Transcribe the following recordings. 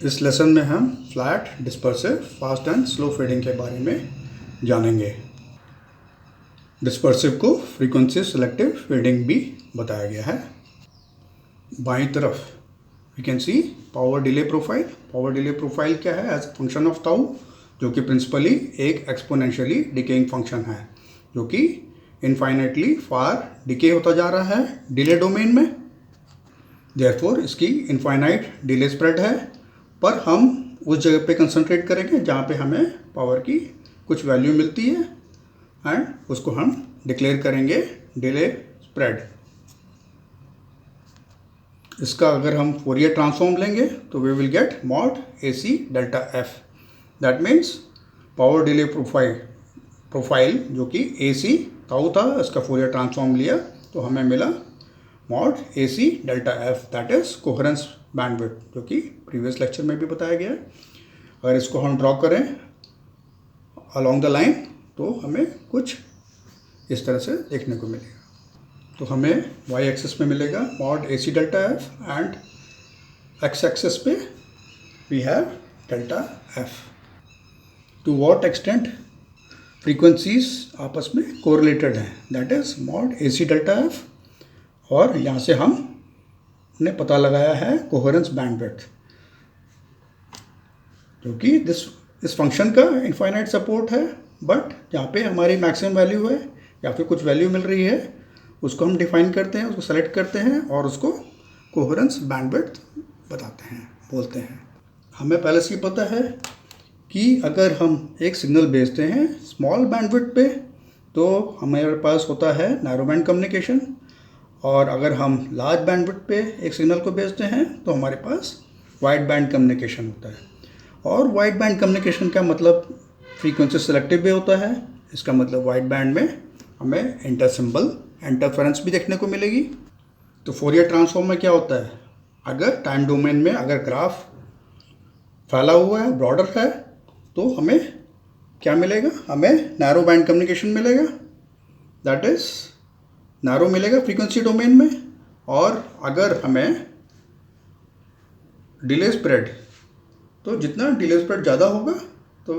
इस लेसन में हम flat, dispersive, fast and slow fading के बारे में जानेंगे। डिस्पर्सिव को फ्रीक्वेंसी सेलेक्टिव फेडिंग भी बताया गया है। बाईं तरफ we can see power delay profile. Power delay profile क्या है? As a function of tau, जो कि प्रिंसिपली एक एक्सपोनेंशियली डिकेइंग फंक्शन है, जो कि इनफाइनाइटली फार डिके होता जा रहा है डिले डोमेन में। देयरफॉर इसकी इनफाइनाइट डिले स्प्रेड है, पर हम उस जगह पे कंसंट्रेट करेंगे जहाँ पे हमें पावर की कुछ वैल्यू मिलती है एंड उसको हम डिक्लेयर करेंगे डिले स्प्रेड। इसका अगर हम फोरियर ट्रांसफॉर्म लेंगे तो we will get mod AC delta F। That means power delay profile जो कि AC ताऊ था, इसका फोरियर ट्रांसफॉर्म लिया तो हमें मिला mod AC delta F, that is coherence bandwidth, जो कि प्रीवियस लेक्चर में भी बताया गया है। अगर इसको हम ड्रॉ करें अलोंग द लाइन तो हमें कुछ इस तरह से देखने को मिलेगा। तो हमें y एक्सिस में मिलेगा mod AC delta F and x axis पे we have delta F। To what extent frequencies आपस में कोरिलेटेड हैं, that is mod AC delta F, और यहाँ से हमने पता लगाया है कोहेरेंस बैंडविड्थ, जो कि इस फंक्शन का इनफाइनाइट सपोर्ट है, बट यहाँ पे हमारी मैक्सिमम वैल्यू है या फिर कुछ वैल्यू मिल रही है, उसको हम डिफाइन करते हैं, उसको सेलेक्ट करते हैं और उसको कोहेरेंस बैंडविड्थ बताते हैं, बोलते हैं। हमें पहले से ही पता है कि अगर हम एक सिग्नल भेजते हैं स्मॉल बैंडविड्थ पे तो हमारे पास होता है नैरो बैंड कम्युनिकेशन, और अगर हम लार्ज बैंडविड्थ पे एक सिग्नल को भेजते हैं तो हमारे पास वाइड बैंड कम्युनिकेशन होता है। और वाइड बैंड कम्युनिकेशन का मतलब फ्रीक्वेंसी सेलेक्टिव भी होता है। इसका मतलब वाइड बैंड में हमें इंटरसिम्बल इंटरफेरेंस भी देखने को मिलेगी। तो फोरियर ट्रांसफॉर्म में क्या होता है, अगर टाइम डोमेन में अगर ग्राफ फैला हुआ है, ब्रॉडर है, तो हमें क्या मिलेगा? हमें नैरो बैंड कम्युनिकेशन मिलेगा, दैट इज नैरो मिलेगा फ्रीक्वेंसी डोमेन में। और अगर हमें डिले स्प्रेड, तो जितना डिले स्प्रेड ज़्यादा होगा तो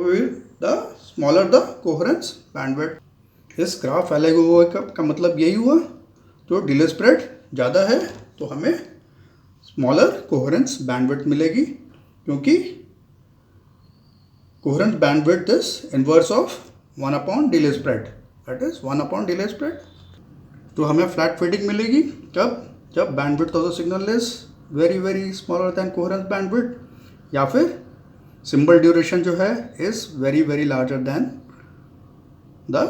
the smaller the coherence bandwidth. इस ग्राफ फैले हुए का मतलब यही हुआ, तो डिले स्प्रेड ज़्यादा है तो हमें स्मॉलर कोहेरेंस बैंडविड्थ मिलेगी, क्योंकि coherence bandwidth is inverse of 1 upon delay spread, that is 1 upon delay spread. तो हमें फ्लैट फेडिंग मिलेगी जब bandwidth of the signal is very smaller than coherence bandwidth, या फिर सिंबल ड्यूरेशन जो है is very larger than the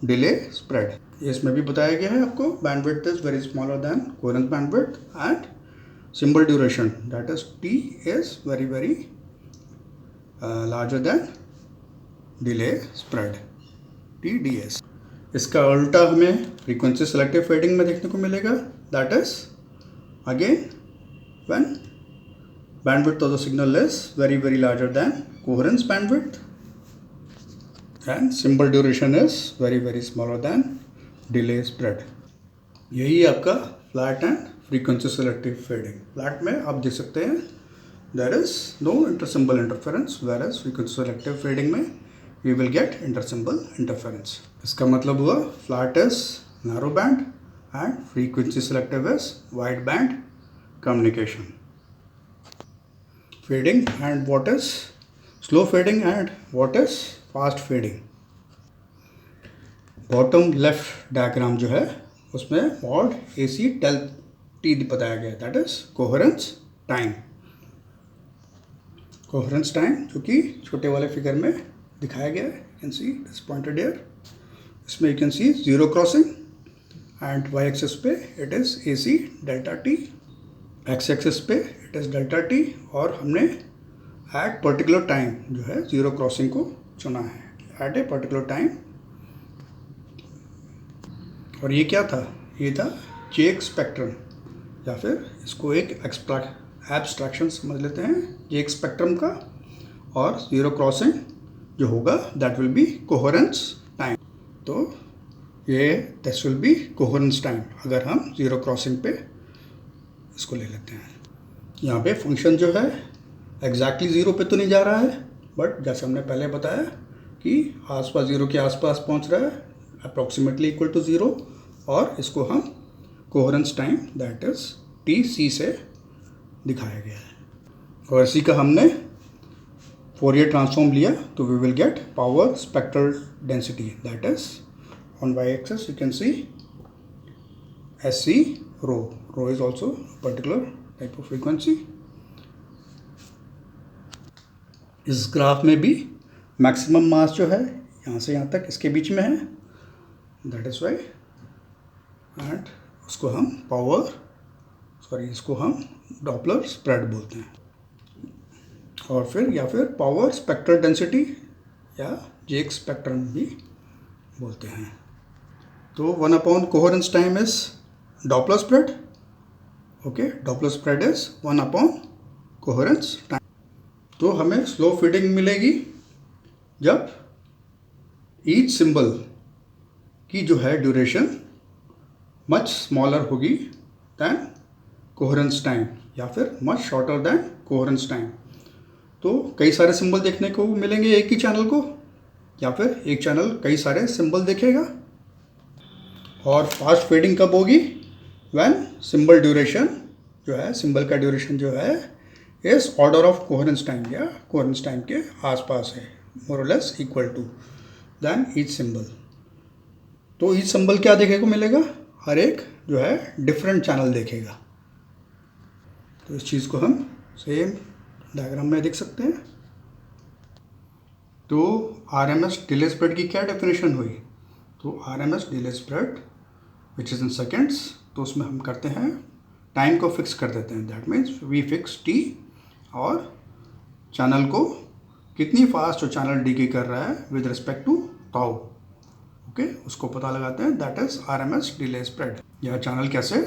delay spread. इसमें भी बताया गया है आपको, bandwidth is very smaller than coherence bandwidth and symbol duration that is T is very larger than delay spread, TDS। इसका उल्टा हमें फ्रीक्वेंसी सेलेक्टिव फेडिंग में देखने को मिलेगा, that is again when bandwidth of the signal is very larger than coherence bandwidth and symbol duration is very smaller than delay spread। यही आपका flat and frequency selective fading. Flat में आप देख सकते हैं there is no intersymbol interference, whereas frequency selective fading में we will get intersymbol interference. इसका मतलब हुआ flat is narrow band and frequency selective is wide band communication. Fading and what is slow fading and what is fast fading। Bottom left diagram जो है उसमें mod AC del T बताया गया है, that is coherence time. Coherence time जो कि छोटे वाले फिगर में दिखाया गया है, you can see this pointed here. इसमें you can see zero crossing and y axis पे it is AC delta T, x axis पे इट इज डेल्टा T, और हमने एट पर्टिकुलर टाइम जो है जीरो क्रॉसिंग को चुना है, एट ए पर्टिकुलर टाइम। और ये क्या था? ये था जेक स्पेक्ट्रम, या फिर इसको एक एब्स्ट्रैक्शन समझ लेते हैं जेक स्पेक्ट्रम का, और जीरो क्रॉसिंग जो होगा that will be coherence time. तो ये this will be coherence time अगर हम जीरो क्रॉसिंग पे इसको ले लेते हैं। यहाँ पे फंक्शन जो है एग्जैक्टली ज़ीरो पे तो नहीं जा रहा है, बट जैसे हमने पहले बताया कि आसपास ज़ीरो के आसपास पहुंच रहा है, अप्रॉक्सीमेटली इक्वल टू ज़ीरो, और इसको हम coherence time that is TC से दिखाया गया है। और इसी का हमने फोरियर ट्रांसफॉर्म लिया तो we will get power spectral density that is on y axis you can see SC rho. Rho is also a particular type of frequency. इस ग्राफ में भी मैक्सिमम मास जो है यहाँ से यहाँ तक इसके बीच में है, दैट इज वाई, एंड उसको हम इसको हम डॉपलर स्प्रेड बोलते हैं, और फिर पावर स्पेक्ट्रल डेंसिटी या जेक स्पेक्ट्रम भी बोलते हैं। तो 1 coherence time is Doppler spread. Okay, Doppler spread is 1 coherence time. तो हमें स्लो फीडिंग मिलेगी जब ईच सिंबल की जो है ड्यूरेशन मच स्मॉलर होगी दैन कोहेरेंस टाइम, या फिर much shorter than coherence time. तो कई सारे सिंबल देखने को मिलेंगे एक ही चैनल को, या फिर एक चैनल कई सारे सिंबल देखेगा। और फास्ट फेडिंग कब होगी? व्हेन सिंबल ड्यूरेशन जो है, सिंबल का ड्यूरेशन जो है इस ऑर्डर ऑफ कोहेरेंस टाइम या कोहेरेंस टाइम के आसपास है, मोर और less equal to than each symbol. तो ईच सिंबल क्या देखने को मिलेगा? हर एक जो है डिफरेंट चैनल देखेगा। तो इस चीज़ को हम सेम डायग्राम में देख सकते हैं। तो RMS डिले स्प्रेड की क्या डेफिनेशन हुई? तो RMS delay spread which is in seconds, तो उसमें हम करते हैं टाइम को फिक्स कर देते हैं, that means we fix T, और चैनल को कितनी फास्ट जो चैनल डीके कर रहा है with respect to tau, okay, उसको पता लगाते हैं, that is RMS delay spread. यह चैनल कैसे